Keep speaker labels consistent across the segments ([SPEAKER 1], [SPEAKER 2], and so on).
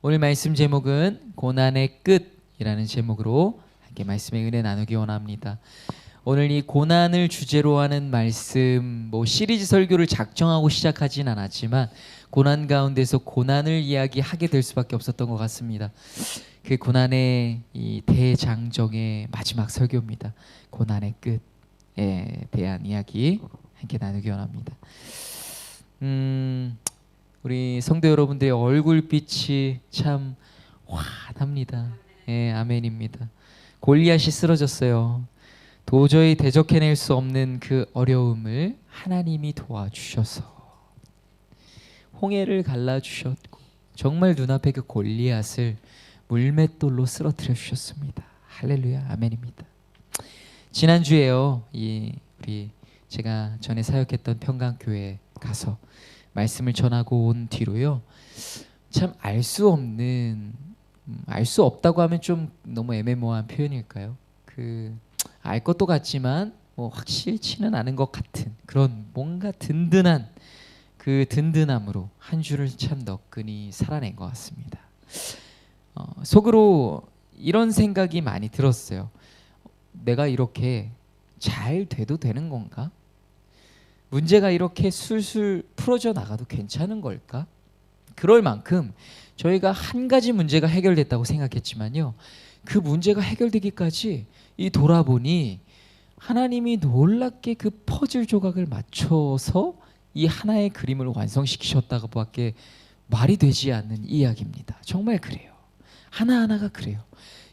[SPEAKER 1] 오늘 말씀 제목은 고난의 끝이라는 제목으로 함께 말씀의 은혜 나누기 원합니다. 오늘 이 고난을 주제로 하는 말씀 시리즈 설교를 작정하고 시작하진 않았지만 고난 가운데서 고난을 이야기하게 될 수밖에 없었던 것 같습니다. 그 고난의 이 대장정의 마지막 설교입니다. 고난의 끝에 대한 이야기 함께 나누기 원합니다. 우리 성도 여러분들의 얼굴빛이 참 환합니다. 예, 아멘입니다. 골리앗이 쓰러졌어요. 도저히 대적해낼 수 없는 그 어려움을 하나님이 도와주셔서 홍해를 갈라주셨고 정말 눈앞에 그 골리앗을 물맷돌로 쓰러뜨려 주셨습니다. 할렐루야, 아멘입니다. 지난주에요, 우리 제가 전에 사역했던 평강교회에 가서 말씀을 전하고 온 뒤로요, 참 알 수 없는, 알 수 없다고 하면 좀 너무 애매모호한 표현일까요? 알 것도 같지만 확실치는 않은 것 같은 그런 뭔가 든든한 그 든든함으로 한 주를 참 너끈히 살아낸 것 같습니다. 속으로 이런 생각이 많이 들었어요. 내가 이렇게 잘 돼도 되는 건가? 문제가 이렇게 술술 풀어져 나가도 괜찮은 걸까? 그럴 만큼 저희가 한 가지 문제가 해결됐다고 생각했지만요, 그 문제가 해결되기까지 돌아보니 하나님이 놀랍게 그 퍼즐 조각을 맞춰서 이 하나의 그림을 완성시키셨다고밖에 말이 되지 않는 이야기입니다. 정말 그래요. 하나하나가 그래요.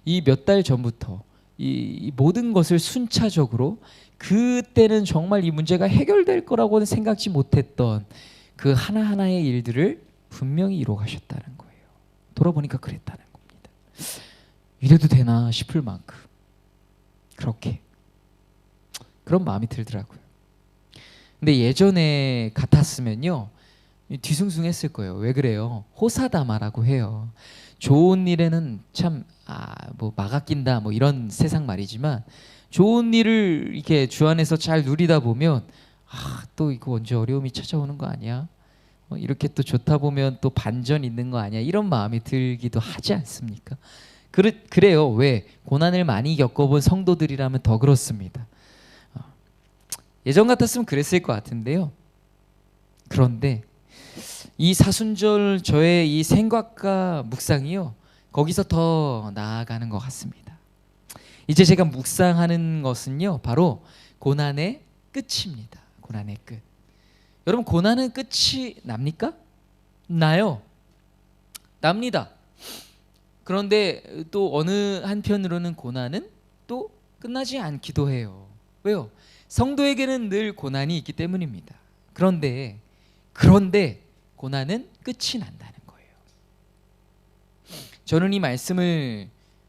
[SPEAKER 1] 이 몇 달 전부터 이 모든 것을 순차적으로, 그때는 정말 이 문제가 해결될 거라고는 생각지 못했던 그 하나하나의 일들을 분명히 이루어 가셨다는 거예요. 돌아보니까 그랬다는 겁니다. 이래도 되나 싶을 만큼 그렇게 그런 마음이 들더라고요. 근데 예전에 같았으면요, 뒤숭숭했을 거예요. 왜 그래요? 호사다마라고 해요. 좋은 일에는 참 막아 낀다 이런 세상 말이지만, 좋은 일을 이렇게 주 안에서 잘 누리다 보면 또 이거 언제 어려움이 찾아오는 거 아니야? 이렇게 또 좋다 보면 또 반전 있는 거 아니야? 이런 마음이 들기도 하지 않습니까? 그래요. 왜? 고난을 많이 겪어본 성도들이라면 더 그렇습니다. 예전 같았으면 그랬을 것 같은데요. 그런데 이 사순절 저의 이 생각과 묵상이요, 거기서 더 나아가는 것 같습니다. 이제 제가 묵상하는 것은요, 바로 고난의 끝입니다. 고난의 끝. 여러분, 고난은 끝이 납니까? 나요. 납니다. 그런데 또 어느 한편으로는 고난은 또 끝나지 않기도 해요. 왜요? 성도에게는 늘 고난이 있기 때문입니다. 그런데 고난은 끝이 난다는 거예요. 저는 이 말씀을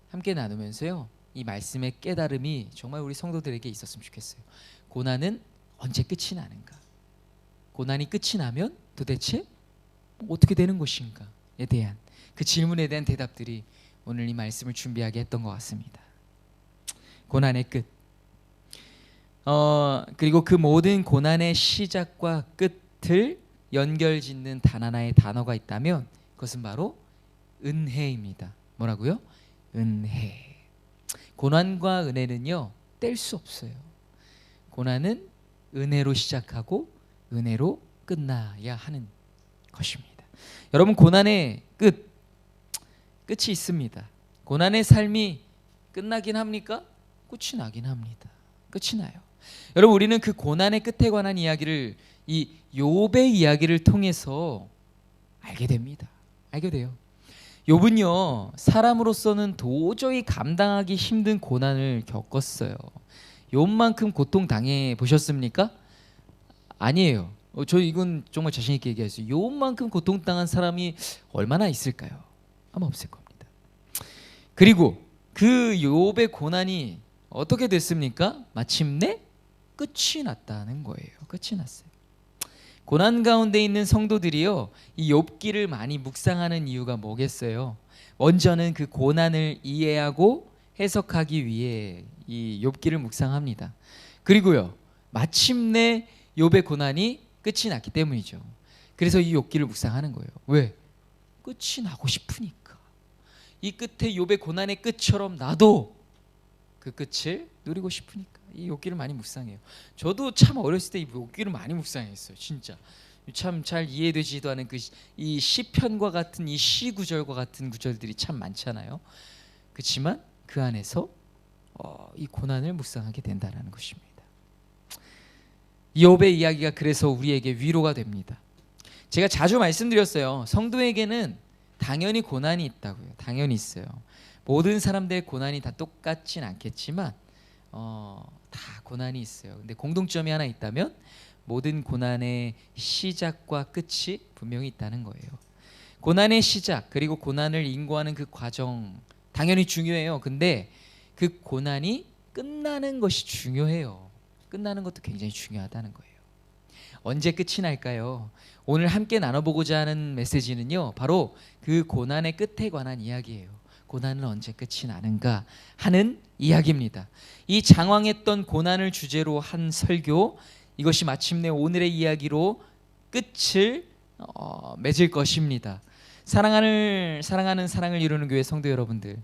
[SPEAKER 1] 함께 나누면서요, 이 말씀의 깨달음이 정말 우리 성도들에게 있었으면 좋겠어요. 고난은 언제 끝이 나는가? 고난이 끝이 나면 도대체 어떻게 되는 것인가에 대한 그 질문에 대한 대답들이 오늘 이 말씀을 준비하게 했던 것 같습니다. 고난의 끝. 그리고 그 모든 고난의 시작과 끝을 연결짓는 단 하나의 단어가 있다면 그것은 바로 은혜입니다. 뭐라고요? 은혜. 고난과 은혜는요, 뗄 수 없어요. 고난은 은혜로 시작하고 은혜로 끝나야 하는 것입니다. 여러분, 고난의 끝이 있습니다. 고난의 삶이 끝나긴 합니까? 끝이 나긴 합니다. 끝이 나요. 여러분, 우리는 그 고난의 끝에 관한 이야기를 이 욥의 이야기를 통해서 알게 됩니다. 알게 돼요. 욥은요, 사람으로서는 도저히 감당하기 힘든 고난을 겪었어요. 욥만큼 고통 당해 보셨습니까? 아니에요. 이건 정말 자신 있게 얘기했어요. 욥만큼 고통당한 사람이 얼마나 있을까요? 아마 없을 겁니다. 그리고 그 욥의 고난이 어떻게 됐습니까? 마침내 끝이 났다는 거예요. 끝이 났어요. 고난 가운데 있는 성도들이요, 이 욥기를 많이 묵상하는 이유가 뭐겠어요? 먼저는 그 고난을 이해하고 해석하기 위해 이 욥기를 묵상합니다. 그리고요, 마침내 욥의 고난이 끝이 났기 때문이죠. 그래서 이 욥기를 묵상하는 거예요. 왜? 끝이 나고 싶으니까. 이 끝에 욥의 고난의 끝처럼 나도 그 끝을 누리고 싶으니까 이 욥기를 많이 묵상해요. 저도 참 어렸을 때 이 욥기를 많이 묵상했어요. 진짜 참 잘 이해되지도 않은 그 이 시편과 같은 이 시 구절과 같은 구절들이 참 많잖아요. 그렇지만 그 안에서 이 고난을 묵상하게 된다는 것입니다. 이 욥의 이야기가 그래서 우리에게 위로가 됩니다. 제가 자주 말씀드렸어요. 성도에게는 당연히 고난이 있다고요. 당연히 있어요. 모든 사람들의 고난이 다 똑같진 않겠지만 다 고난이 있어요. 근데 공통점이 하나 있다면 모든 고난의 시작과 끝이 분명히 있다는 거예요. 고난의 시작 그리고 고난을 인고하는 그 과정 당연히 중요해요. 근데 그 고난이 끝나는 것이 중요해요. 끝나는 것도 굉장히 중요하다는 거예요. 언제 끝이 날까요? 오늘 함께 나눠보고자 하는 메시지는요, 바로 그 고난의 끝에 관한 이야기예요. 고난은 언제 끝이 나는가 하는 이야기입니다. 이 장황했던 고난을 주제로 한 설교, 이것이 마침내 오늘의 이야기로 끝을 맺을 것입니다. 사랑하는 사랑을 이루는 교회 성도 여러분들,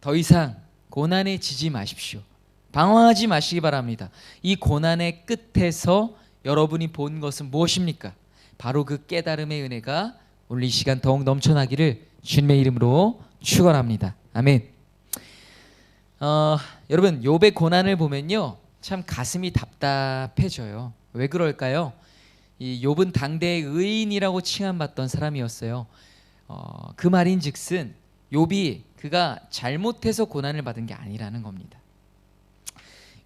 [SPEAKER 1] 더 이상 고난에 지지 마십시오. 방황하지 마시기 바랍니다. 이 고난의 끝에서 여러분이 본 것은 무엇입니까? 바로 그 깨달음의 은혜가 오늘 이 시간 더욱 넘쳐나기를 주님의 이름으로 축원합니다. 아멘. 여러분, 욥의 고난을 보면요, 참 가슴이 답답해져요. 왜 그럴까요? 이 욥은 당대의 의인이라고 칭함받던 사람이었어요. 그 말인즉슨 욥이 그가 잘못해서 고난을 받은 게 아니라는 겁니다.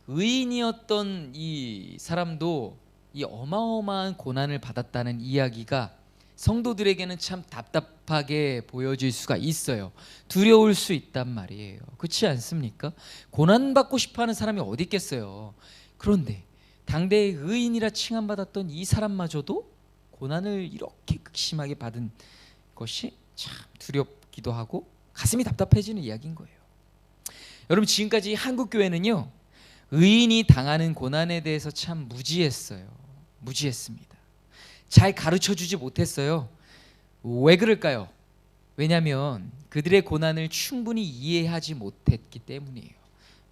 [SPEAKER 1] 의인이었던 이 사람도 이 어마어마한 고난을 받았다는 이야기가 성도들에게는 참 답답하게 보여질 수가 있어요. 두려울 수 있단 말이에요. 그렇지 않습니까? 고난받고 싶어하는 사람이 어디 있겠어요. 그런데 당대의 의인이라 칭함받았던 이 사람마저도 고난을 이렇게 극심하게 받은 것이 참 두렵기도 하고 가슴이 답답해지는 이야기인 거예요. 여러분, 지금까지 한국교회는요, 의인이 당하는 고난에 대해서 참 무지했습니다. 잘 가르쳐주지 못했어요. 왜 그럴까요? 왜냐하면 그들의 고난을 충분히 이해하지 못했기 때문이에요.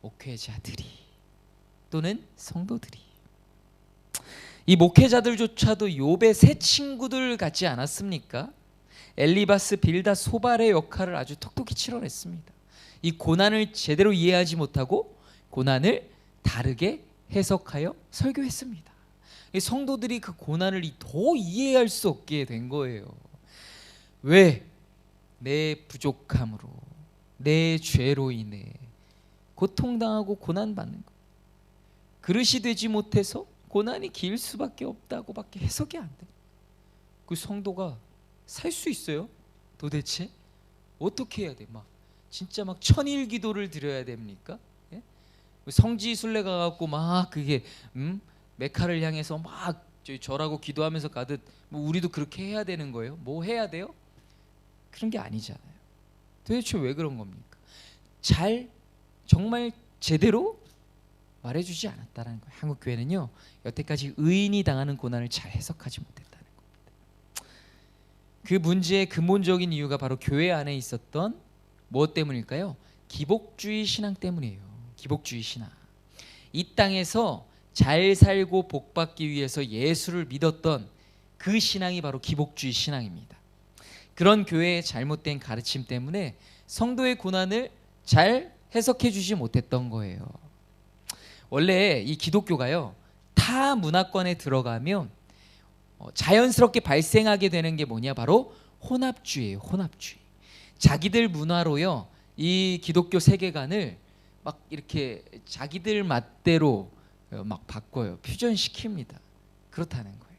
[SPEAKER 1] 목회자들이 또는 성도들이. 이 목회자들조차도 욥의 새 친구들 같지 않았습니까? 엘리바스, 빌다, 소발의 역할을 아주 톡톡히 치러냈습니다. 이 고난을 제대로 이해하지 못하고 고난을 다르게 해석하여 설교했습니다. 성도들이 그 고난을 더 이해할 수 없게 된 거예요. 왜? 내 부족함으로, 내 죄로 인해 고통당하고 고난받는 것, 그릇이 되지 못해서 고난이 길 수밖에 없다고밖에 해석이 안 돼. 그 성도가 살 수 있어요? 도대체 어떻게 해야 돼? 진짜 천일 기도를 드려야 됩니까? 예? 성지순례 가갖고 그게 메카를 향해서 절하고 기도하면서 가듯 우리도 그렇게 해야 되는 거예요? 뭐 해야 돼요? 그런 게 아니잖아요. 도대체 왜 그런 겁니까? 정말 제대로 말해주지 않았다는 거예요. 한국 교회는요, 여태까지 의인이 당하는 고난을 잘 해석하지 못했다는 겁니다. 그 문제의 근본적인 이유가 바로 교회 안에 있었던 무엇 때문일까요? 기복주의 신앙 때문이에요. 기복주의 신앙. 이 땅에서 잘 살고 복받기 위해서 예수를 믿었던 그 신앙이 바로 기복주의 신앙입니다. 그런 교회의 잘못된 가르침 때문에 성도의 고난을 잘 해석해 주지 못했던 거예요. 원래 이 기독교가요, 타 문화권에 들어가면 자연스럽게 발생하게 되는 게 뭐냐, 바로 혼합주의예요. 혼합주의. 자기들 문화로요, 이 기독교 세계관을 이렇게 자기들 맛대로 바꿔요. 퓨전시킵니다. 그렇다는 거예요.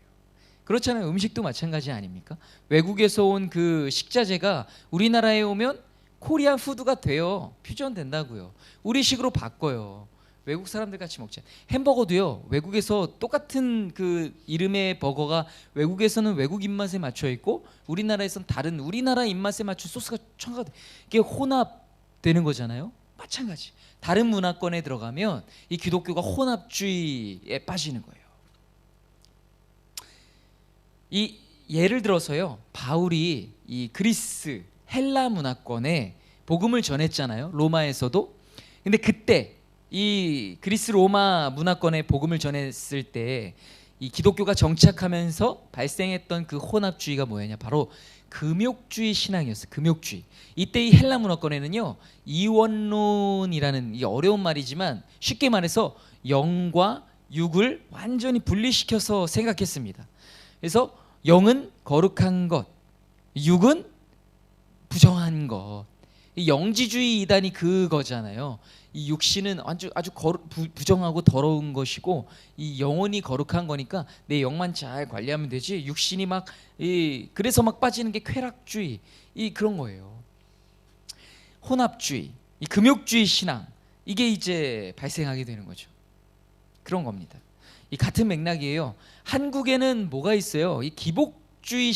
[SPEAKER 1] 그렇잖아요. 음식도 마찬가지 아닙니까? 외국에서 온 그 식자재가 우리나라에 오면 코리안 푸드가 돼요. 퓨전 된다고요. 우리식으로 바꿔요. 외국 사람들 같이 먹자. 햄버거도요, 외국에서 똑같은 그 이름의 버거가 외국에서는 외국 입맛에 맞춰 있고 우리나라에서는 다른 우리나라 입맛에 맞춘 소스가 첨가돼. 이게 혼합되는 거잖아요. 마찬가지. 다른 문화권에 들어가면 이 기독교가 혼합주의에 빠지는 거예요. 예를 들어서요, 바울이 이 그리스 헬라 문화권에 복음을 전했잖아요, 로마에서도. 근데 그때 이 그리스 로마 문화권에 복음을 전했을 때 이 기독교가 정착하면서 발생했던 그 혼합주의가 뭐였냐, 바로 금욕주의 신앙이었어요. 금욕주의. 이때 이 헬라 문화권에는요, 이원론이라는, 이 어려운 말이지만 쉽게 말해서 영과 육을 완전히 분리시켜서 생각했습니다. 그래서 영은 거룩한 것, 육은 부정한 것. 이 영지주의 이단이 그거잖아요. 이 육신은 아주 부정하고 더러운 것이고, 이 영혼이 거룩한 거니까 내 영만 잘 관리하면 되지, 육신이 막 그래서 막 빠지는 게 쾌락주의, 이 그런 거예요. 혼합주의, 이 금욕주의 신앙, 이게 이제 발생하게 되는 거죠. 그런 겁니다. 이 같은 맥락이에요. 한국에는 뭐가 있어요? 이 기복주의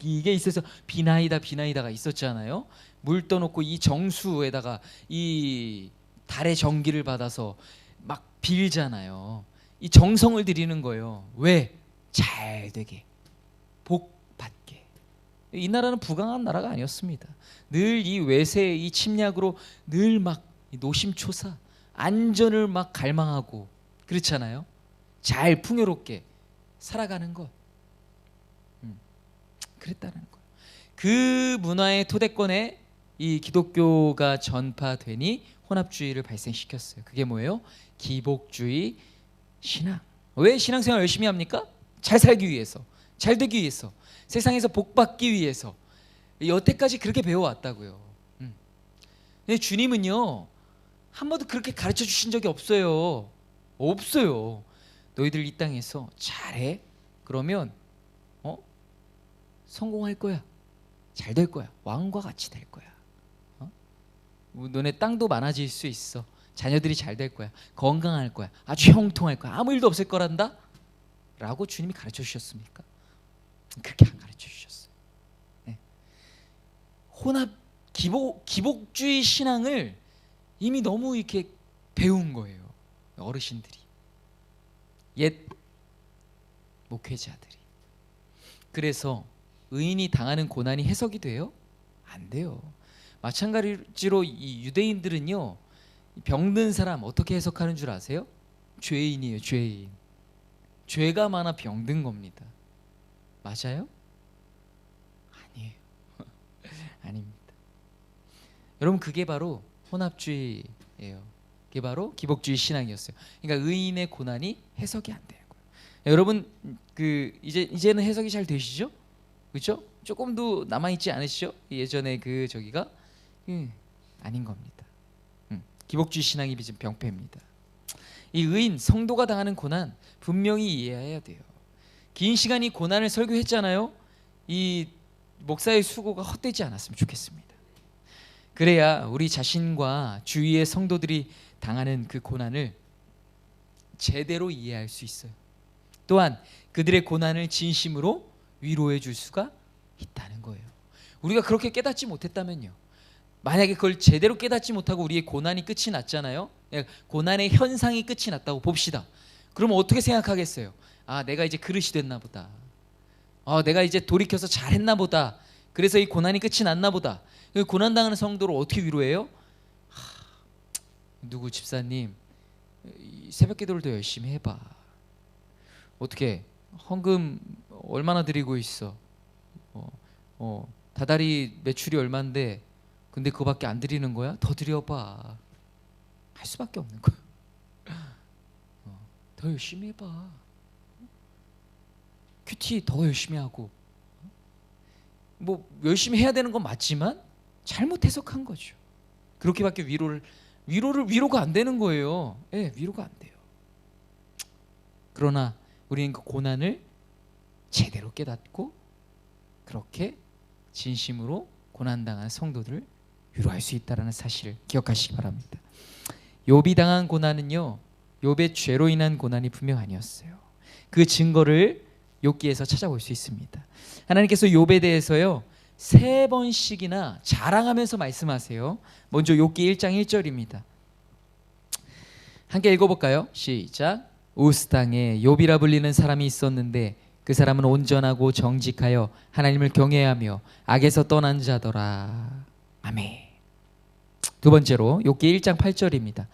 [SPEAKER 1] 이게 있어서 비나이다가 있었잖아요. 물 떠놓고 이 정수에다가 이 달의 전기를 받아서 막 빌잖아요. 이 정성을 들이는 거예요. 왜? 잘 되게, 복 받게. 이 나라는 부강한 나라가 아니었습니다. 늘 이 외세의 이 침략으로 늘 막 노심초사, 안전을 막 갈망하고 그렇잖아요. 잘 풍요롭게 살아가는 것, 그랬다는 거. 그 문화의 토대권에 이 기독교가 전파되니 혼합주의를 발생시켰어요. 그게 뭐예요? 기복주의 신앙. 왜 신앙생활 열심히 합니까? 잘 살기 위해서, 잘 되기 위해서, 세상에서 복 받기 위해서. 여태까지 그렇게 배워왔다고요. 근데 주님은요, 한 번도 그렇게 가르쳐 주신 적이 없어요. 없어요. 너희들 이 땅에서 잘해, 그러면 성공할 거야, 잘 될 거야, 왕과 같이 될 거야. 너네 땅도 많아질 수 있어, 자녀들이 잘 될 거야, 건강할 거야, 아주 형통할 거야, 아무 일도 없을 거란다 라고 주님이 가르쳐 주셨습니까? 그렇게 안 가르쳐 주셨어요. 네. 혼합 기복주의 신앙을 이미 너무 이렇게 배운 거예요, 어르신들이, 옛 목회자들이. 그래서 의인이 당하는 고난이 해석이 돼요? 안 돼요. 마찬가지로 이 유대인들은요, 병든 사람 어떻게 해석하는 줄 아세요? 죄인이에요, 죄인. 죄가 많아 병든 겁니다. 맞아요? 아니에요. 아닙니다. 여러분, 그게 바로 혼합주의예요. 그게 바로 기복주의 신앙이었어요. 그러니까 의인의 고난이 해석이 안 되는 거예요. 여러분, 이제는 해석이 잘 되시죠? 그렇죠? 조금도 남아 있지 않으시죠? 예전에 저기가 아닌 겁니다. 기복주의 신앙이 빚은 병폐입니다. 이 의인 성도가 당하는 고난 분명히 이해해야 돼요. 긴 시간 이 고난을 설교했잖아요. 이 목사의 수고가 헛되지 않았으면 좋겠습니다. 그래야 우리 자신과 주위의 성도들이 당하는 그 고난을 제대로 이해할 수 있어요. 또한 그들의 고난을 진심으로 위로해 줄 수가 있다는 거예요. 우리가 그렇게 깨닫지 못했다면요, 만약에 그걸 제대로 깨닫지 못하고 우리의 고난이 끝이 났잖아요. 고난의 현상이 끝이 났다고 봅시다. 그러면 어떻게 생각하겠어요? 아, 내가 이제 그릇이 됐나 보다. 내가 이제 돌이켜서 잘했나 보다. 그래서 이 고난이 끝이 났나 보다. 고난당하는 성도를 어떻게 위로해요? 누구 집사님, 새벽 기도를 더 열심히 해봐. 어떻게 헌금 얼마나 드리고 있어? 다달이 매출이 얼만데 근데 그거밖에 안 드리는 거야? 더 드려봐. 할 수밖에 없는 거야. 더 열심히 해봐. 큐티 더 열심히 하고. 뭐 열심히 해야 되는 건 맞지만 잘못 해석한 거죠. 그렇게밖에 위로가 안 되는 거예요. 예, 위로가 안 돼요. 그러나 우리는 그 고난을 제대로 깨닫고 그렇게 진심으로 고난당한 성도들을 위로할 수 있다는 사실을 기억하시기 바랍니다. 욥이 당한 고난은요, 욥의 죄로 인한 고난이 분명 아니었어요. 그 증거를 욥기에서 찾아볼 수 있습니다. 하나님께서 욥에 대해서요 3번씩이나 자랑하면서 말씀하세요. 먼저 욥기 1장 1절입니다. 함께 읽어볼까요? 시작. 우스 땅에 욥이라 불리는 사람이 있었는데 그 사람은 온전하고 정직하여 하나님을 경외하며 악에서 떠난 자더라. 아멘. 두 번째로 욥기 1장 8절입니다.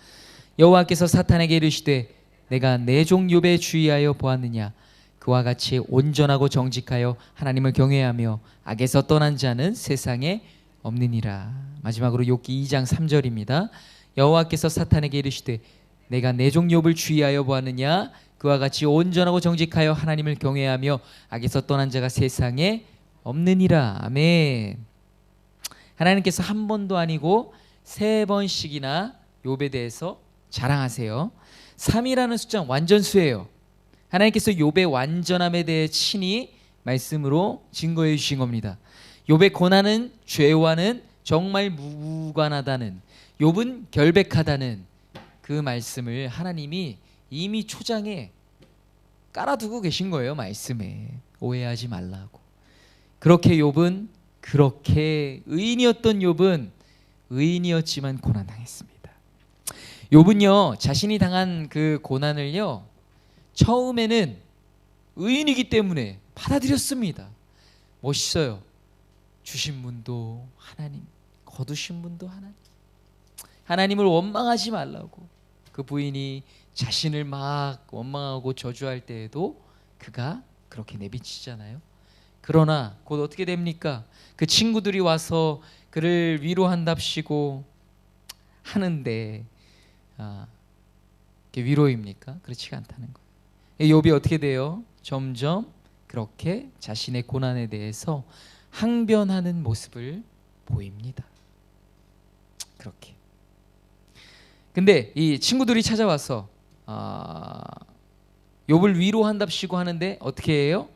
[SPEAKER 1] 여호와께서 사탄에게 이르시되 내가 내 종 욥에 주의하여 보았느냐. 그와 같이 온전하고 정직하여 하나님을 경외하며 악에서 떠난 자는 세상에 없느니라. 마지막으로 욥기 2장 3절입니다. 여호와께서 사탄에게 이르시되 내가 내 종 욥을 주의하여 보았느냐. 그와 같이 온전하고 정직하여 하나님을 경외하며 악에서 떠난 자가 세상에 없느니라. 아멘. 하나님께서 한 번도 아니고 3번씩이나 욥에 대해서 자랑하세요. 3이라는 숫자는 완전수예요. 하나님께서 욥의 완전함에 대해 친히 말씀으로 증거해 주신 겁니다. 욥의 고난은 죄와는 정말 무관하다는, 욥은 결백하다는 그 말씀을 하나님이 이미 초장에 깔아두고 계신 거예요. 말씀에 오해하지 말라고. 그렇게 욥은, 그렇게 의인이었던 욥은 의인이었지만 고난당했습니다. 욥은요, 자신이 당한 그 고난을요, 처음에는 의인이기 때문에 받아들였습니다. 멋있어요. 주신 분도 하나님, 거두신 분도 하나님. 하나님을 원망하지 말라고 그 부인이 자신을 막 원망하고 저주할 때에도 그가 그렇게 내비치잖아요. 그러나 곧 어떻게 됩니까? 그 친구들이 와서 그를 위로한답시고 하는데 그게 위로입니까? 그렇지가 않다는 거예요. 욥이 어떻게 돼요? 점점 그렇게 자신의 고난에 대해서 항변하는 모습을 보입니다. 그렇게. 근데 이 친구들이 찾아와서 욥을 위로한답시고 하는데 어떻게 해요?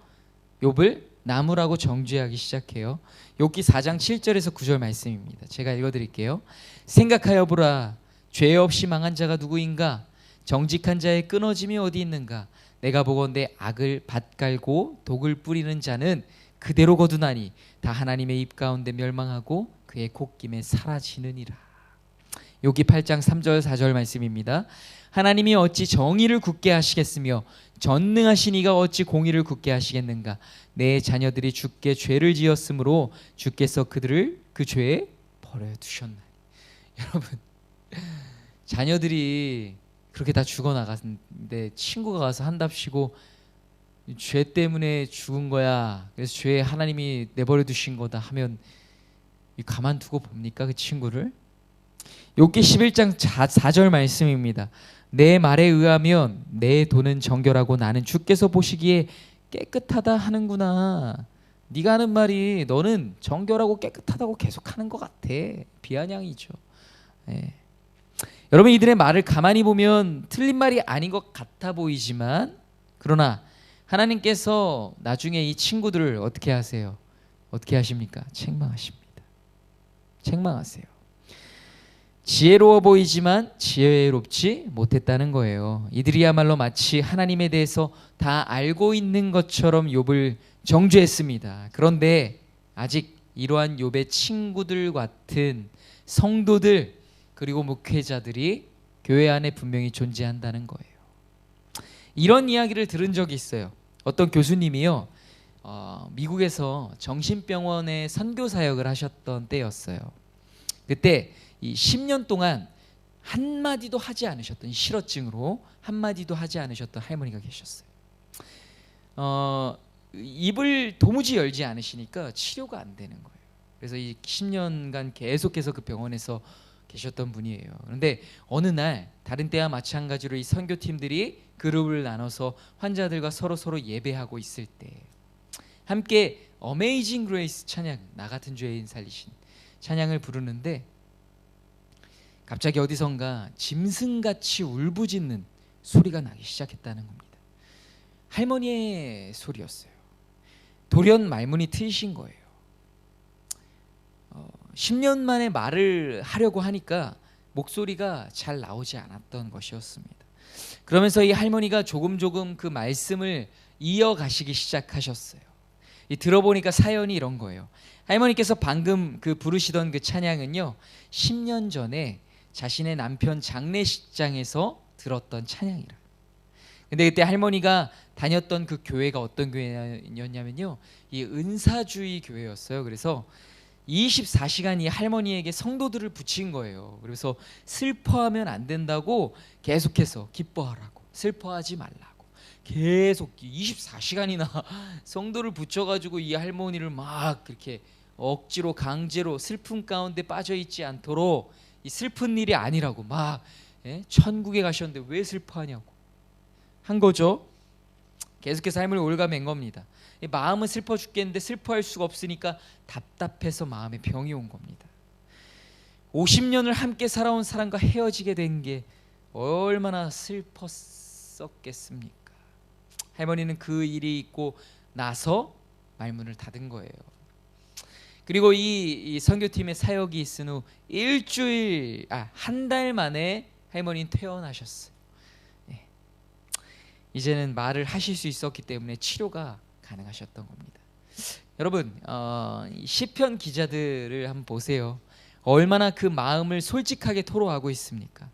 [SPEAKER 1] 욥을 나무라고 정죄하기 시작해요. 욥기 4장 7절에서 9절 말씀입니다. 제가 읽어드릴게요. 생각하여 보라. 죄 없이 망한 자가 누구인가? 정직한 자의 끊어짐이 어디 있는가? 내가 보건대 악을 밭갈고 독을 뿌리는 자는 그대로 거두나니 다 하나님의 입 가운데 멸망하고 그의 콧김에 사라지느니라. 욥기 8장 3절 4절 말씀입니다. 하나님이 어찌 정의를 굳게 하시겠으며 전능하신 이가 어찌 공의를 굳게 하시겠는가? 내 자녀들이 주께 죄를 지었으므로 주께서 그들을 그 죄에 버려두셨나니. 여러분, 자녀들이 그렇게 다 죽어나갔는데 친구가 가서 한답시고 죄 때문에 죽은 거야, 그래서 죄에 하나님이 내버려 두신 거다 하면 가만두고 봅니까? 그 친구를? 욥기 11장 4절 말씀입니다. 내 말에 의하면 내 돈은 정결하고 나는 주께서 보시기에 깨끗하다 하는구나. 네가 하는 말이 너는 정결하고 깨끗하다고 계속하는 것 같아. 비아냥이죠. 네. 여러분, 이들의 말을 가만히 보면 틀린 말이 아닌 것 같아 보이지만, 그러나 하나님께서 나중에 이 친구들을 어떻게 하세요? 어떻게 하십니까? 책망하십니다. 책망하세요. 지혜로워 보이지만 지혜롭지 못했다는 거예요. 이들이야말로 마치 하나님에 대해서 다 알고 있는 것처럼 욥을 정죄했습니다. 그런데 아직 이러한 욥의 친구들 같은 성도들 그리고 목회자들이 교회 안에 분명히 존재한다는 거예요. 이런 이야기를 들은 적이 있어요. 어떤 교수님이요, 미국에서 정신병원에 선교 사역을 하셨던 때였어요. 그때 이 10년 동안 한마디도 하지 않으셨던, 실어증으로 한마디도 하지 않으셨던 할머니가 계셨어요. 입을 도무지 열지 않으시니까 치료가 안 되는 거예요. 그래서 이 10년간 계속해서 그 병원에서 계셨던 분이에요. 그런데 어느 날 다른 때와 마찬가지로 이 선교팀들이 그룹을 나눠서 환자들과 서로 예배하고 있을 때 함께 어메이징 그레이스 찬양, 나 같은 죄인 살리신 찬양을 부르는데 갑자기 어디선가 짐승같이 울부짖는 소리가 나기 시작했다는 겁니다. 할머니의 소리였어요. 돌연 말문이 트이신 거예요. 10년 만에 말을 하려고 하니까 목소리가 잘 나오지 않았던 것이었습니다. 그러면서 이 할머니가 조금 그 말씀을 이어가시기 시작하셨어요. 들어보니까 사연이 이런 거예요. 할머니께서 방금 그 부르시던 그 찬양은요, 10년 전에 자신의 남편 장례식장에서 들었던 찬양이라. 근데 그때 할머니가 다녔던 그 교회가 어떤 교회였냐면요, 이 은사주의 교회였어요. 그래서 24시간 이 할머니에게 성도들을 붙인 거예요. 그래서 슬퍼하면 안 된다고 계속해서 기뻐하라고, 슬퍼하지 말라고 계속 24시간이나 성도를 붙여가지고 이 할머니를 막 그렇게 억지로 강제로 슬픔 가운데 빠져 있지 않도록, 이 슬픈 일이 아니라고 막, 천국에 가셨는데 왜 슬퍼하냐고 한 거죠. 계속해서 할머니 올가맨 겁니다. 마음은 슬퍼 죽겠는데 슬퍼할 수가 없으니까 답답해서 마음에 병이 온 겁니다. 50년을 함께 살아온 사람과 헤어지게 된 게 얼마나 슬펐었겠습니까? 할머니는 그 일이 있고 나서 말문을 닫은 거예요. 그리고 이 선교팀의 사역이 있은 후 한 달 만에 할머니는 퇴원하셨어요. 이제는 말을 하실 수 있었기 때문에 치료가 가능하셨던 겁니다. 여러분, 시편 기자들을 한번 보세요. 얼마나 그 마음을 솔직하게 토로하고 있습니까?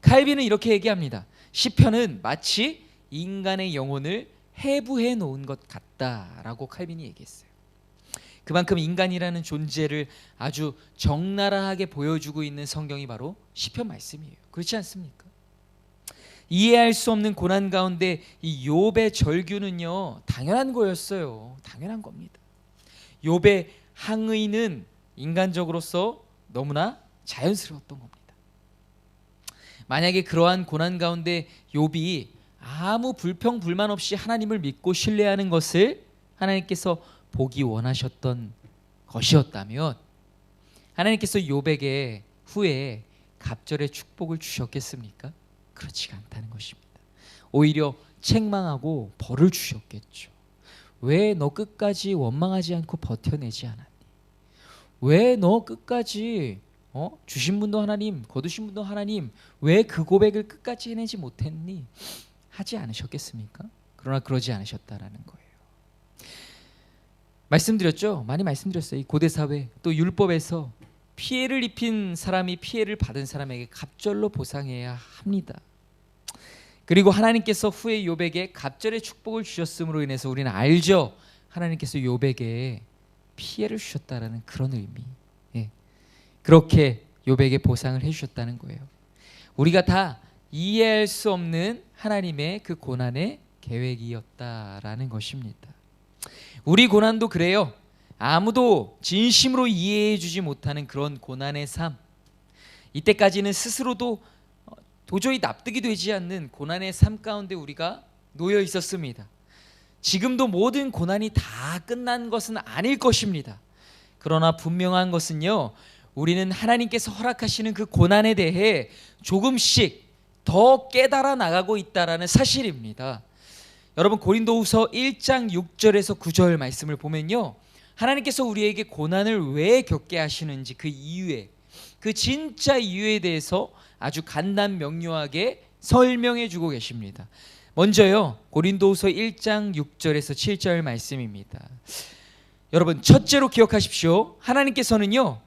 [SPEAKER 1] 칼빈은 이렇게 얘기합니다. 시편은 마치 인간의 영혼을 해부해 놓은 것 같다라고 칼빈이 얘기했어요. 그만큼 인간이라는 존재를 아주 적나라하게 보여주고 있는 성경이 바로 시편 말씀이에요. 그렇지 않습니까? 이해할 수 없는 고난 가운데 이 욥의 절규는요, 당연한 거였어요. 당연한 겁니다. 욥의 항의는 인간적으로서 너무나 자연스러웠던 겁니다. 만약에 그러한 고난 가운데 욥이 아무 불평 불만 없이 하나님을 믿고 신뢰하는 것을 하나님께서 보기 원하셨던 것이었다면 하나님께서 욥에게 후에 갑절의 축복을 주셨겠습니까? 그렇지가 않다는 것입니다. 오히려 책망하고 벌을 주셨겠죠. 왜 너 끝까지 원망하지 않고 버텨내지 않았니? 왜 너 끝까지 주신 분도 하나님, 거두신 분도 하나님, 왜 그 고백을 끝까지 해내지 못했니? 하지 않으셨겠습니까? 그러나 그러지 않으셨다라는 거예요. 말씀드렸죠? 많이 말씀드렸어요. 이 고대사회 또 율법에서 피해를 입힌 사람이 피해를 받은 사람에게 갑절로 보상해야 합니다. 그리고 하나님께서 후에 욥에게 갑절의 축복을 주셨음으로 인해서 우리는 알죠. 하나님께서 욥에게 피해를 주셨다라는 그런 의미. 그렇게 욥에게 보상을 해주셨다는 거예요. 우리가 다 이해할 수 없는 하나님의 그 고난의 계획이었다라는 것입니다. 우리 고난도 그래요. 아무도 진심으로 이해해주지 못하는 그런 고난의 삶. 이때까지는 스스로도 도저히 납득이 되지 않는 고난의 삶 가운데 우리가 놓여 있었습니다. 지금도 모든 고난이 다 끝난 것은 아닐 것입니다. 그러나 분명한 것은요, 우리는 하나님께서 허락하시는 그 고난에 대해 조금씩 더 깨달아 나가고 있다라는 사실입니다. 여러분, 고린도후서 1장 6절에서 9절 말씀을 보면요, 하나님께서 우리에게 고난을 왜 겪게 하시는지 그 이유에, 그 진짜 이유에 대해서 아주 간단 명료하게 설명해 주고 계십니다. 먼저요, 고린도후서 1장 6절에서 7절 말씀입니다. 여러분, 첫째로 기억하십시오. 하나님께서는요,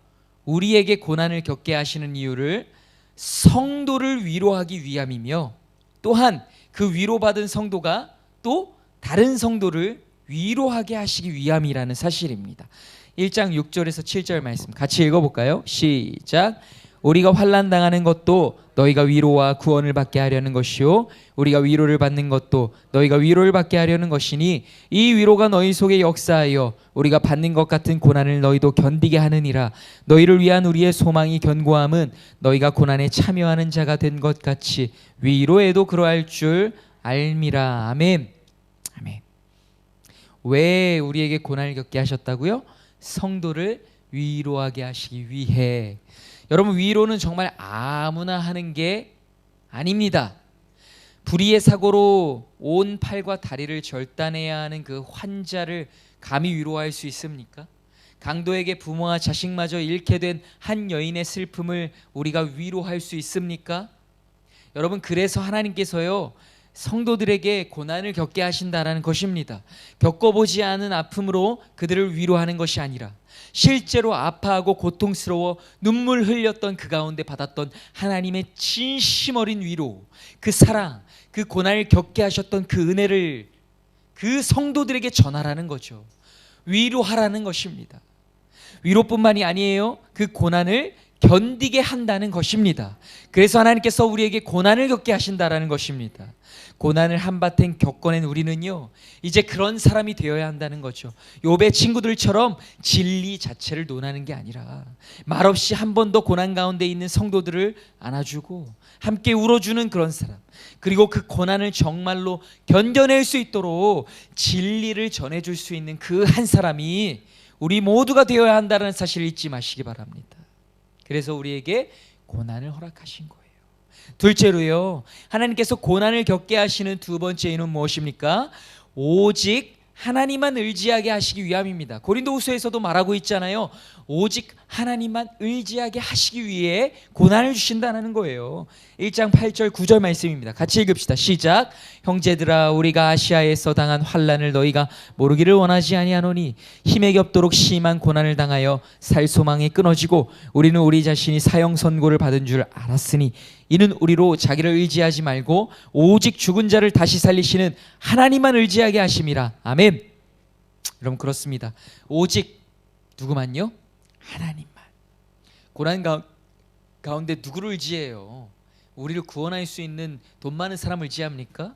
[SPEAKER 1] 우리에게 고난을 겪게 하시는 이유를 성도를 위로하기 위함이며, 또한 그 위로받은 성도가 또 다른 성도를 위로하게 하시기 위함이라는 사실입니다. 1장 6절에서 7절 말씀 같이 읽어볼까요? 시작. 우리가 환난 당하는 것도 너희가 위로와 구원을 받게 하려는 것이요, 우리가 위로를 받는 것도 너희가 위로를 받게 하려는 것이니 이 위로가 너희 속에 역사하여 우리가 받는 것 같은 고난을 너희도 견디게 하느니라. 너희를 위한 우리의 소망이 견고함은 너희가 고난에 참여하는 자가 된 것 같이 위로에도 그러할 줄 알미라. 아멘. 아멘. 왜 우리에게 고난을 겪게 하셨다고요? 성도를 위로하게 하시기 위해. 여러분, 위로는 정말 아무나 하는 게 아닙니다. 불의의 사고로 온 팔과 다리를 절단해야 하는 그 환자를 감히 위로할 수 있습니까? 강도에게 부모와 자식마저 잃게 된 한 여인의 슬픔을 우리가 위로할 수 있습니까? 여러분, 그래서 하나님께서요, 성도들에게 고난을 겪게 하신다라는 것입니다. 겪어보지 않은 아픔으로 그들을 위로하는 것이 아니라 실제로 아파하고 고통스러워 눈물 흘렸던 그 가운데 받았던 하나님의 진심 어린 위로, 그 사랑, 그 고난을 겪게 하셨던 그 은혜를 그 성도들에게 전하라는 거죠. 위로하라는 것입니다. 위로뿐만이 아니에요. 그 고난을 견디게 한다는 것입니다. 그래서 하나님께서 우리에게 고난을 겪게 하신다라는 것입니다. 고난을 한바탕 겪어낸 우리는요, 이제 그런 사람이 되어야 한다는 거죠. 욥의 친구들처럼 진리 자체를 논하는 게 아니라 말없이 한 번 더 고난 가운데 있는 성도들을 안아주고 함께 울어주는 그런 사람, 그리고 그 고난을 정말로 견뎌낼 수 있도록 진리를 전해줄 수 있는 그 한 사람이 우리 모두가 되어야 한다는 사실을 잊지 마시기 바랍니다. 그래서 우리에게 고난을 허락하신 거예요. 둘째로요, 하나님께서 고난을 겪게 하시는 두 번째 이유는 무엇입니까? 오직 하나님만 의지하게 하시기 위함입니다. 고린도후서에서도 말하고 있잖아요. 오직 하나님만 의지하게 하시기 위해 고난을 주신다는 거예요. 1장 8절 9절 말씀입니다. 같이 읽읍시다. 시작. 형제들아, 우리가 아시아에서 당한 환난을 너희가 모르기를 원하지 아니하노니 힘에 겹도록 심한 고난을 당하여 살 소망이 끊어지고 우리는 우리 자신이 사형 선고를 받은 줄 알았으니 이는 우리로 자기를 의지하지 말고 오직 죽은 자를 다시 살리시는 하나님만 의지하게 하심이라. 아멘. 여러분, 그렇습니다. 오직 누구만요? 하나님만. 고난 가운데 누구를 의지해요? 우리를 구원할 수 있는 돈 많은 사람을 의지합니까?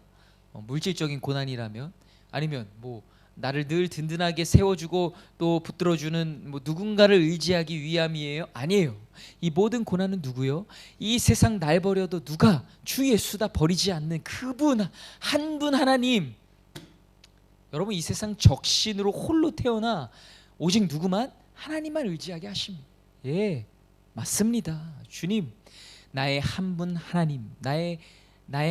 [SPEAKER 1] 물질적인 고난이라면, 아니면 뭐 나를 늘 든든하게 세워주고 또 붙들어주는 뭐 누군가를 의지하기 위함이에요? 아니에요. 이 모든 고난은 누구요? 이 세상 날 버려도 누가 주 예수다 버리지 않는 그분 한 분 하나님. 여러분, 이 세상 적신으로 홀로 태어나 오직 누구만? 하나님만 의지하게 하십니다. 예, 맞습니다. 주님, 나의 한 분 하나님, 나의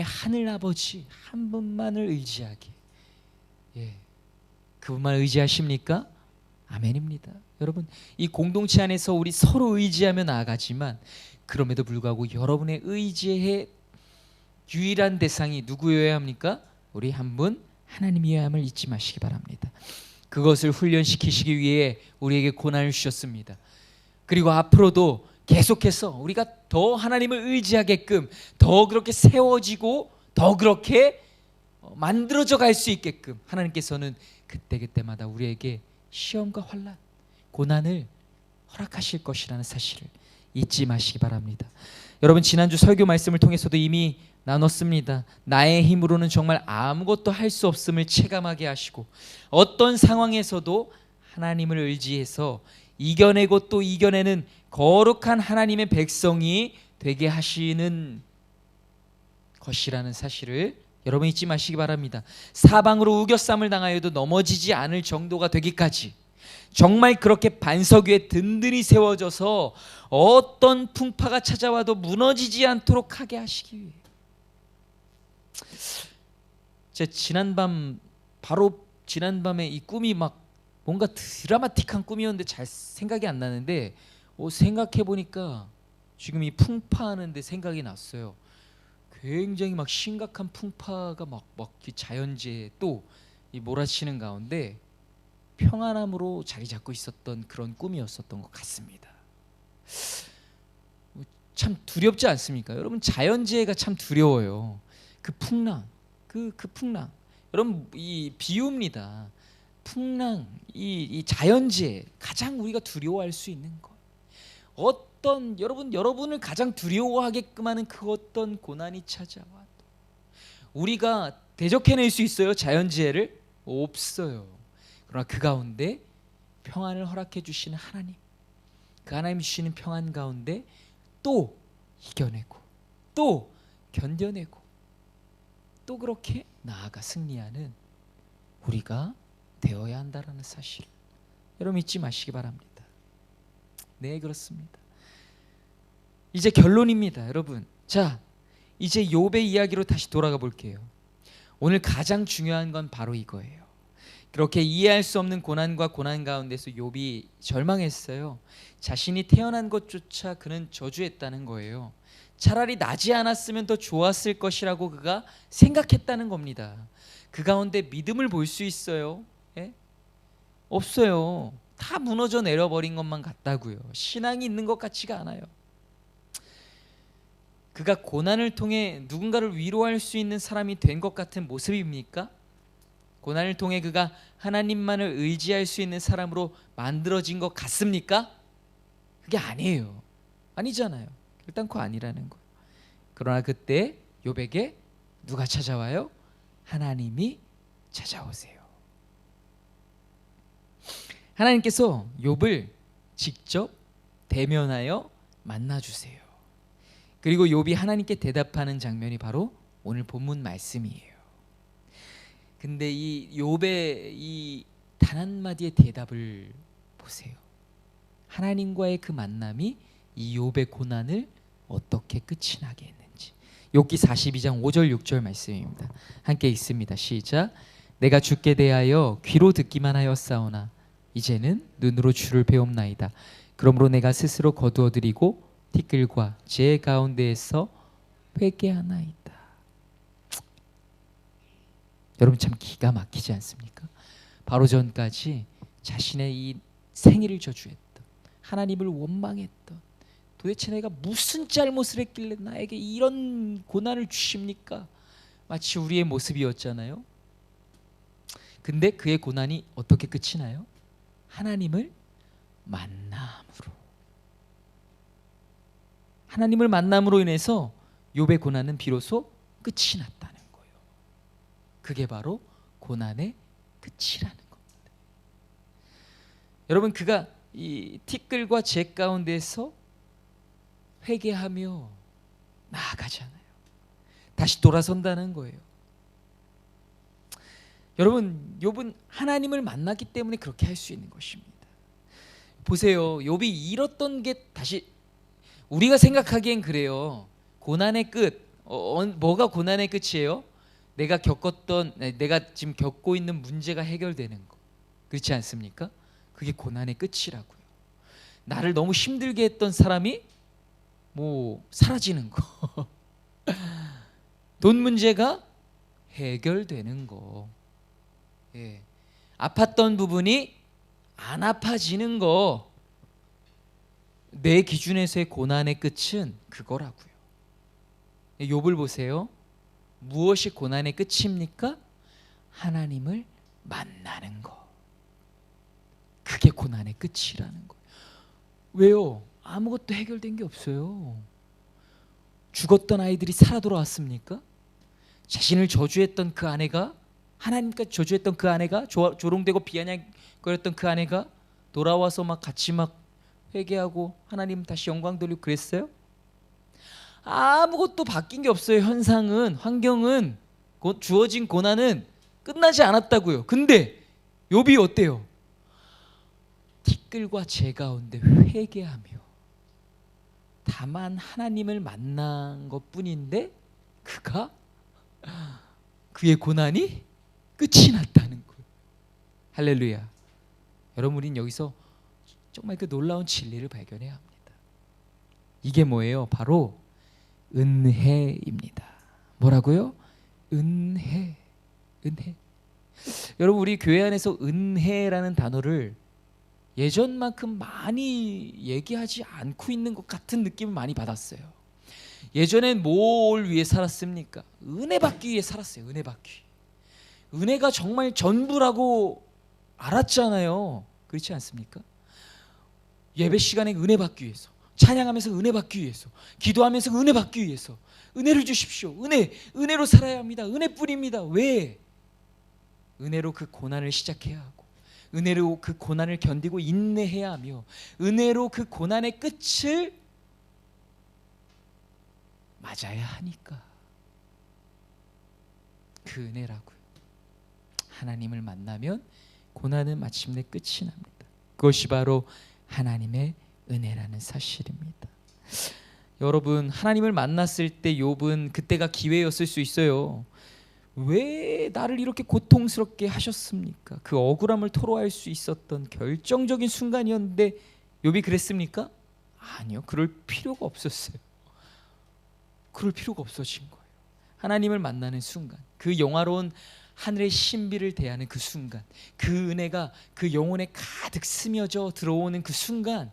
[SPEAKER 1] 하늘 아버지 한 분만을 의지하게. 예, 그분만 의지하십니까? 아멘입니다. 여러분, 이 공동체 안에서 우리 서로 의지하며 나아가지만 그럼에도 불구하고 여러분의 의지의 유일한 대상이 누구여야 합니까? 우리 한 분 하나님이어야 함을 잊지 마시기 바랍니다. 그것을 훈련시키시기 위해 우리에게 고난을 주셨습니다. 그리고 앞으로도 계속해서 우리가 더 하나님을 의지하게끔 더 그렇게 세워지고 더 그렇게 만들어져 갈 수 있게끔 하나님께서는 그때그때마다 우리에게 시험과 환난, 고난을 허락하실 것이라는 사실을 잊지 마시기 바랍니다. 여러분, 지난주 설교 말씀을 통해서도 이미 나눴습니다. 나의 힘으로는 정말 아무것도 할 수 없음을 체감하게 하시고 어떤 상황에서도 하나님을 의지해서 이겨내고 또 이겨내는 거룩한 하나님의 백성이 되게 하시는 것이라는 사실을 여러분 잊지 마시기 바랍니다. 사방으로 우겨쌈을 당하여도 넘어지지 않을 정도가 되기까지 정말 그렇게 반석 위에 든든히 세워져서 어떤 풍파가 찾아와도 무너지지 않도록 하게 하시기 위해. 제 바로 지난밤에 이 꿈이 막 뭔가 드라마틱한 꿈이었는데 잘 생각이 안 나는데 생각해 보니까 지금 이 풍파하는데 생각이 났어요. 굉장히 막 심각한 풍파가 막 자연재해 또 이 몰아치는 가운데 평안함으로 자리 잡고 있었던 그런 꿈이었었던 것 같습니다. 참 두렵지 않습니까? 여러분, 자연재해가 참 두려워요. 그 풍랑, 그 풍랑. 여러분, 이 비유입니다. 풍랑, 이 자연재해, 가장 우리가 두려워할 수 있는 것. 어떤 여러분을 가장 두려워하게끔 하는 그 어떤 고난이 찾아와도 우리가 대적해낼 수 있어요? 자연재해를? 없어요. 그러나 그 가운데 평안을 허락해 주시는 하나님, 그 하나님 주시는 평안 가운데 또 이겨내고 또 견뎌내고 또 그렇게 나아가 승리하는 우리가 되어야 한다라는 사실 여러분 잊지 마시기 바랍니다. 네, 그렇습니다. 이제 결론입니다, 여러분. 자, 이제 욥의 이야기로 다시 돌아가 볼게요. 오늘 가장 중요한 건 바로 이거예요. 그렇게 이해할 수 없는 고난과 고난 가운데서 욥이 절망했어요. 자신이 태어난 것조차 그는 저주했다는 거예요. 차라리 나지 않았으면 더 좋았을 것이라고 그가 생각했다는 겁니다. 그 가운데 믿음을 볼 수 있어요? 예? 없어요. 다 무너져 내려버린 것만 같다고요. 신앙이 있는 것 같지가 않아요. 그가 고난을 통해 누군가를 위로할 수 있는 사람이 된 것 같은 모습입니까? 고난을 통해 그가 하나님만을 의지할 수 있는 사람으로 만들어진 것 같습니까? 그게 아니에요. 아니잖아요. 결단코 아니라는 거예요. 그러나 그때 욥에게 누가 찾아와요? 하나님이 찾아오세요. 하나님께서 욥을 직접 대면하여 만나주세요. 그리고 욥이 하나님께 대답하는 장면이 바로 오늘 본문 말씀이에요. 근데 이 욥의 이 단 한마디의 대답을 보세요. 하나님과의 그 만남이 이 욥의 고난을 어떻게 끝이 나게 했는지. 욥기 42장 5절 6절 말씀입니다. 함께 읽습니다. 시작. 내가 주께 대하여 귀로 듣기만 하였사오나 이제는 눈으로 주를 배움나이다. 그러므로 내가 스스로 거두어드리고 티끌과 제 가운데에서 회개하나이다. 여러분 참 기가 막히지 않습니까? 바로 전까지 자신의 이 생애를 저주했던, 하나님을 원망했던, 도대체 내가 무슨 잘못을 했길래 나에게 이런 고난을 주십니까? 마치 우리의 모습이었잖아요. 근데 그의 고난이 어떻게 끝이 나요? 하나님을 만남으로. 하나님을 만남으로 인해서 욥의 고난은 비로소 끝이 났다는 거예요. 그게 바로 고난의 끝이라는 겁니다. 여러분 그가 이 티끌과 재 가운데서 회개하며 나아가잖아요. 다시 돌아선다는 거예요. 여러분 욥은 하나님을 만났기 때문에 그렇게 할 수 있는 것입니다. 보세요. 욥이 잃었던 게 다시 우리가 생각하기엔 그래요. 고난의 끝 뭐가 고난의 끝이에요? 내가 지금 겪고 있는 문제가 해결되는 거. 그렇지 않습니까? 그게 고난의 끝이라고요. 나를 너무 힘들게 했던 사람이 사라지는 거. 돈 문제가 해결되는 거. 예. 아팠던 부분이 안 아파지는 거. 내 기준에서의 고난의 끝은 그거라고요. 욥을 보세요. 무엇이 고난의 끝입니까? 하나님을 만나는 거. 그게 고난의 끝이라는 거예요. 왜요? 아무것도 해결된 게 없어요. 죽었던 아이들이 살아 돌아왔습니까? 자신을 저주했던 그 아내가, 하나님까지 저주했던 그 아내가, 조롱되고 비아냥거렸던 그 아내가 돌아와서 같이 회개하고 하나님 다시 영광 돌리고 그랬어요? 아무것도 바뀐 게 없어요. 현상은, 환경은, 주어진 고난은 끝나지 않았다고요. 근데 욥이 어때요? 티끌과 재 가운데 회개하며 다만 하나님을 만난 것뿐인데 그의 고난이 끝이 났다는 거예요. 할렐루야. 여러분 우린 여기서 정말 그 놀라운 진리를 발견해야 합니다. 이게 뭐예요? 바로 은혜입니다. 뭐라고요? 은혜. 여러분 우리 교회 안에서 은혜라는 단어를 예전만큼 많이 얘기하지 않고 있는 것 같은 느낌을 많이 받았어요. 예전엔 뭘 위해 살았습니까? 은혜 받기 위해 살았어요. 은혜 받기. 은혜가 정말 전부라고 알았잖아요. 그렇지 않습니까? 예배 시간에 은혜 받기 위해서, 찬양하면서 은혜 받기 위해서, 기도하면서 은혜 받기 위해서, 은혜를 주십시오. 은혜로 살아야 합니다. 은혜뿐입니다. 왜? 은혜로 그 고난을 시작해야 하고, 은혜로 그 고난을 견디고 인내해야 하며, 은혜로 그 고난의 끝을 맞아야 하니까. 그 은혜라고요. 하나님을 만나면 고난은 마침내 끝이 납니다. 그것이 바로 하나님의 은혜라는 사실입니다. 여러분 하나님을 만났을 때 욥은 그때가 기회였을 수 있어요. 왜 나를 이렇게 고통스럽게 하셨습니까? 그 억울함을 토로할 수 있었던 결정적인 순간이었는데 욥이 그랬습니까? 아니요, 그럴 필요가 없었어요. 그럴 필요가 없어진 거예요. 하나님을 만나는 순간, 그 영화로운 하늘의 신비를 대하는 그 순간, 그 은혜가 그 영혼에 가득 스며져 들어오는 그 순간,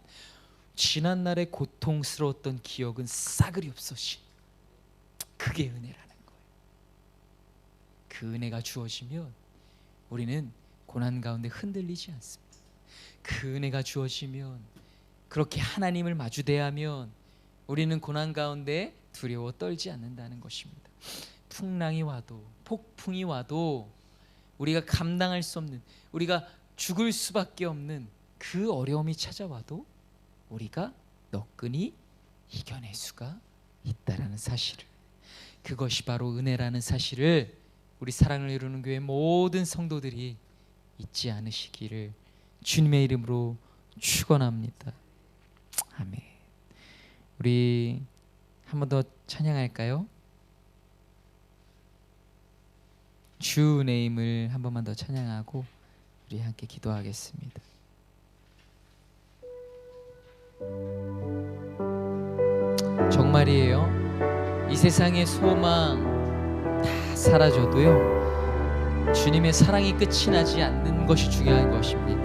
[SPEAKER 1] 지난날의 고통스러웠던 기억은 싸그리 없어진, 그게 은혜라는 거예요. 그 은혜가 주어지면 우리는 고난 가운데 흔들리지 않습니다. 그 은혜가 주어지면, 그렇게 하나님을 마주 대하면 우리는 고난 가운데 두려워 떨지 않는다는 것입니다. 풍랑이 와도, 폭풍이 와도, 우리가 감당할 수 없는, 우리가 죽을 수밖에 없는 그 어려움이 찾아와도 우리가 너끈히 이겨낼 수가 있다라는 사실을, 그것이 바로 은혜라는 사실을 우리 사랑을 이루는 교회 모든 성도들이 잊지 않으시기를 주님의 이름으로 축원합니다. 아멘. 우리 한 번 더 찬양할까요? 주 은혜임을 한 번만 더 찬양하고 우리 함께 기도하겠습니다. 정말이에요. 이 세상의 소망 다 사라져도요, 주님의 사랑이 끝이 나지 않는 것이 중요한 것입니다.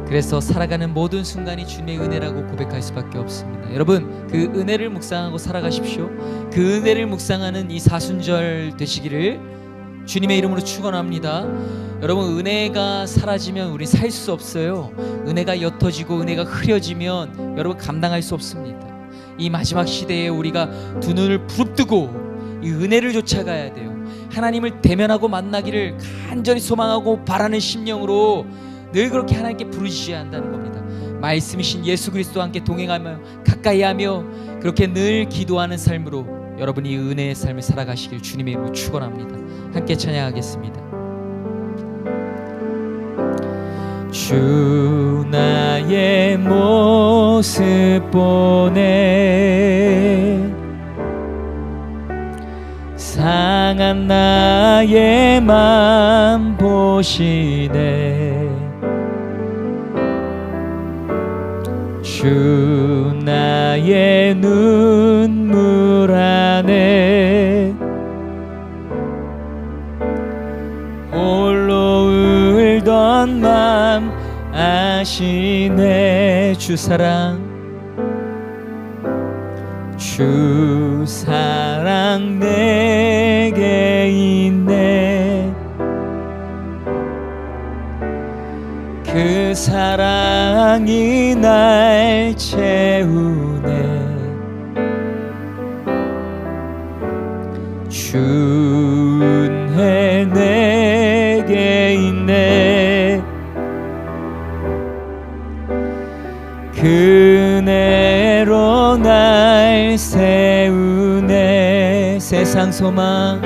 [SPEAKER 1] 그래서 살아가는 모든 순간이 주님의 은혜라고 고백할 수밖에 없습니다. 여러분, 그 은혜를 묵상하고 살아가십시오. 그 은혜를 묵상하는 이 사순절 되시기를 주님의 이름으로 축원합니다. 여러분, 은혜가 사라지면 우리 살 수 없어요. 은혜가 옅어지고 은혜가 흐려지면 여러분 감당할 수 없습니다. 이 마지막 시대에 우리가 두 눈을 부릅뜨고 이 은혜를 쫓아가야 돼요. 하나님을 대면하고 만나기를 간절히 소망하고 바라는 심령으로 늘 그렇게 하나님께 부르짖어야 한다는 겁니다. 말씀이신 예수 그리스도와 함께 동행하며 가까이하며 그렇게 늘 기도하는 삶으로 여러분이 은혜의 삶을 살아가시길 주님의 이름으로 축원합니다. 함께 찬양하겠습니다. 주 나의 모습 보네, 상한 나의 맘 보시네. 주 나의 눈물 안에 홀로 울던 맘 아시네. 주 사랑 내게 있네. 그 사랑이 날 채우네. 주 은혜 내게 있네. 그 은혜로 날 세우네. 세상 소망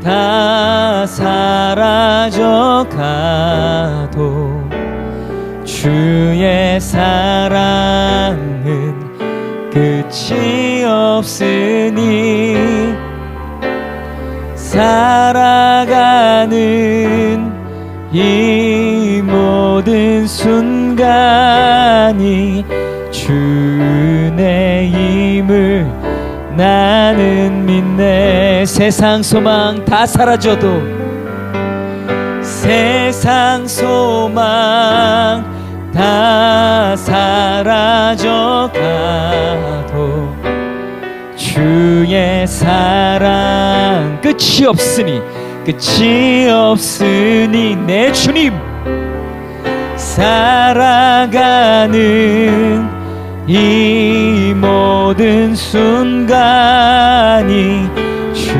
[SPEAKER 1] 다 사라져 가도 주의 사랑은 끝이 없으니 살아가는 이 모든 순간이 주 은혜임을 나는 믿네. 세상 소망 다 사라져도, 세상 소망 다 사라져 가도 주의 사랑 끝이 없으니 내 주님 살아가는 이 모든 순간이 주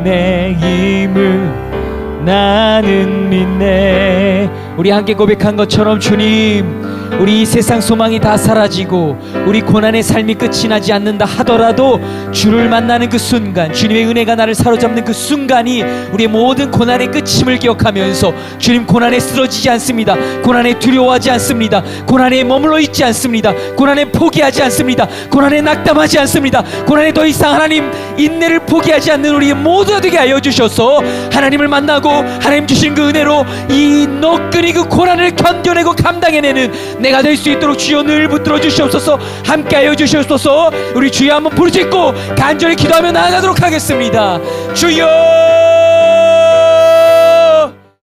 [SPEAKER 1] 은혜임을 나는 믿네. 우리 함께 고백한 것처럼 주님 우리 이 세상 소망이 다 사라지고 우리 고난의 삶이 끝이 나지 않는다 하더라도 주를 만나는 그 순간, 주님의 은혜가 나를 사로잡는 그 순간이 우리의 모든 고난의 끝임을 기억하면서 주님, 고난에 쓰러지지 않습니다. 고난에 두려워하지 않습니다. 고난에 머물러 있지 않습니다. 고난에 포기하지 않습니다. 고난에 낙담하지 않습니다. 고난에 더 이상 하나님 인내를 포기하지 않는 우리 모두가 되게 하여 주셔서 하나님을 만나고 하나님 주신 그 은혜로 이 노끈이 그 고난을 견뎌내고 감당해내는 내가 될 수 있도록 주여 늘 붙들어 주시옵소서. 함께하여 주시옵소서. 우리 주여 한번 부르짖고 간절히 기도하며 나아가도록 하겠습니다. 주여